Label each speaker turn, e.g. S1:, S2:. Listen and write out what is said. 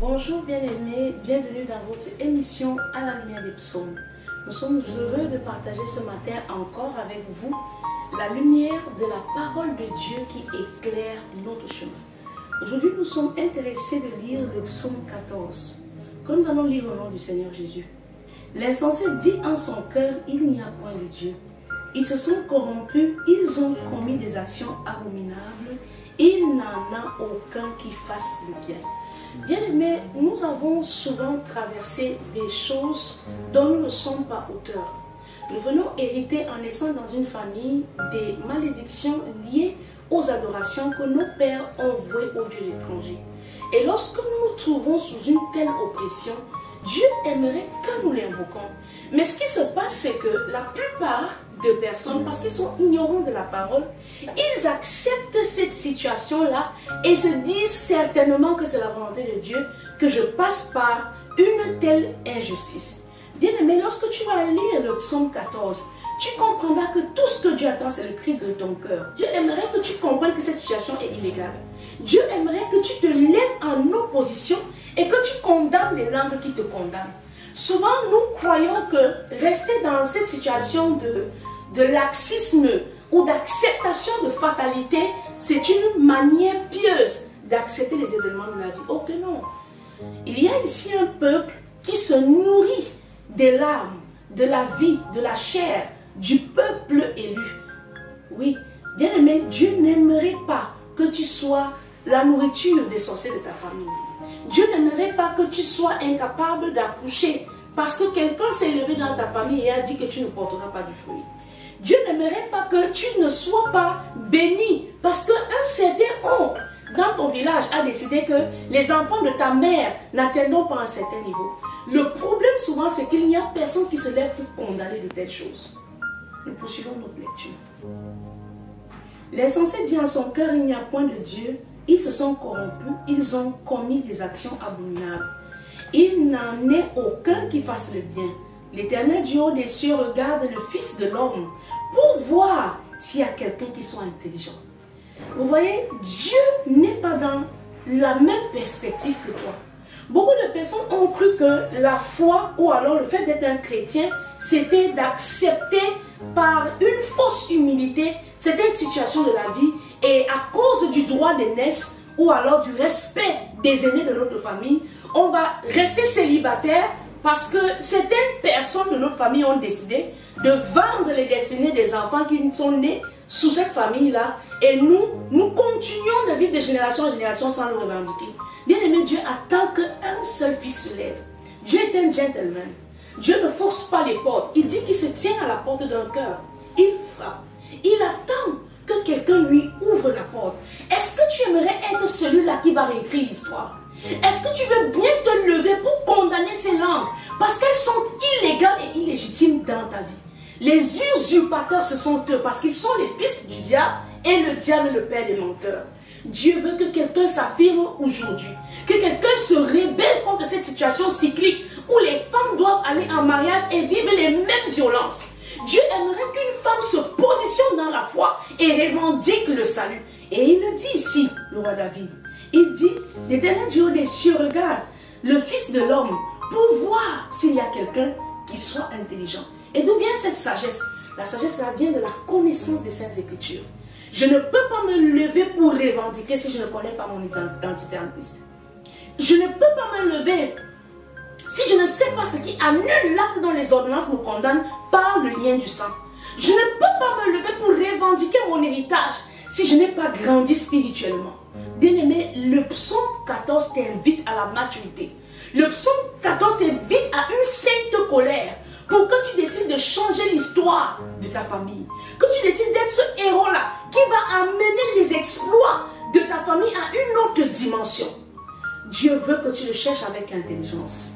S1: Bonjour bien-aimés, bienvenue dans votre émission à la lumière des psaumes. Nous sommes heureux de partager ce matin encore avec vous la lumière de la parole de Dieu qui éclaire notre chemin. Aujourd'hui, nous sommes intéressés de lire le psaume 14, que nous allons lire au nom du Seigneur Jésus. L'insensé dit en son cœur, il n'y a point de Dieu. Ils se sont corrompus, ils ont commis des actions abominables, il n'en a aucun qui fasse le bien. Bien-aimés, nous avons souvent traversé des choses dont nous ne sommes pas auteurs. Nous venons hériter en naissant dans une famille des malédictions liées aux adorations que nos pères ont vouées aux dieux étrangers. Et lorsque nous nous trouvons sous une telle oppression, Dieu aimerait que nous l'invoquions. Mais ce qui se passe, c'est que la plupart de personnes, parce qu'ils sont ignorants de la parole, ils acceptent cette situation-là et se disent certainement que c'est la volonté de Dieu que je passe par une telle injustice. Bien-aimé, lorsque tu vas lire le psaume 14, tu comprendras que tout ce que Dieu attend, c'est le cri de ton cœur. Dieu aimerait que tu comprennes que cette situation est illégale. Dieu aimerait que tu te lèves en opposition et que tu condamnes les langues qui te condamnent. Souvent, nous croyons que rester dans cette situation de laxisme ou d'acceptation de fatalité, c'est une manière pieuse d'accepter les événements de la vie. Oh que non! Il y a ici un peuple qui se nourrit des larmes, de la vie, de la chair, du peuple élu. Oui, bien-aimé, Dieu n'aimerait pas que tu sois la nourriture des sorciers de ta famille. Dieu n'aimerait pas que tu sois incapable d'accoucher parce que quelqu'un s'est levé dans ta famille et a dit que tu ne porteras pas du fruit. Dieu n'aimerait pas que tu ne sois pas béni parce qu'un certain oncle dans ton village a décidé que les enfants de ta mère n'atteignent pas un certain niveau. Le problème souvent, c'est qu'il n'y a personne qui se lève pour condamner de telles choses. Nous poursuivons notre lecture. L'insensé dit en son cœur, il n'y a point de Dieu. Ils se sont corrompus, ils ont commis des actions abominables. Il n'en est aucun qui fasse le bien. L'Éternel du haut des cieux regarde le Fils de l'homme pour voir s'il y a quelqu'un qui soit intelligent. Vous voyez, Dieu n'est pas dans la même perspective que toi. Beaucoup de personnes ont cru que la foi ou alors le fait d'être un chrétien, c'était d'accepter par une fausse humilité certaines situations de la vie et à cause du droit d'aînesse ou alors du respect des aînés de notre famille, on va rester célibataire parce que certaines personnes de notre famille ont décidé de vendre les destinées des enfants qui sont nés sous cette famille-là et nous continuons de vivre de génération en génération sans le revendiquer. Bien-aimé, Dieu attend qu'un seul fils se lève. Dieu est un gentleman. Dieu ne force pas les portes. Il dit qu'il se tient à la porte d'un cœur. Il frappe. Il attend que quelqu'un lui ouvre la porte. Est-ce que tu aimerais être celui-là qui va réécrire l'histoire? Est-ce que tu veux bien te lever pour condamner ces langues parce qu'elles sont illégales et illégitimes dans ta vie? Les usurpateurs, ce sont eux parce qu'ils sont les fils du diable et le diable est le père des menteurs. Dieu veut que quelqu'un s'affirme aujourd'hui, que quelqu'un se rébelle contre cette situation cyclique où les femmes doivent aller en mariage et vivre les mêmes violences. Dieu aimerait qu'une femme se positionne dans la foi et revendique le salut. Et il le dit ici, le roi David. Il dit, l'Éternel du haut des cieux regarde le Fils de l'homme pour voir s'il y a quelqu'un qui soit intelligent. Et d'où vient cette sagesse? La sagesse, ça vient de la connaissance des Saintes Écritures. Je ne peux pas me lever pour revendiquer si je ne connais pas mon identité en Christ. Je ne peux pas me lever si je ne sais pas ce qui annule l'acte dont les ordonnances me condamnent par le lien du sang. Je ne peux pas me lever pour revendiquer mon héritage si je n'ai pas grandi spirituellement. Bien-aimé, le psaume 14 t'invite à la maturité. Le psaume 14 t'invite à une sainte colère pour que tu décides de changer l'histoire de ta famille. Que tu décides d'être ce héros-là qui va amener les exploits de ta famille à une autre dimension. Dieu veut que tu le cherches avec intelligence.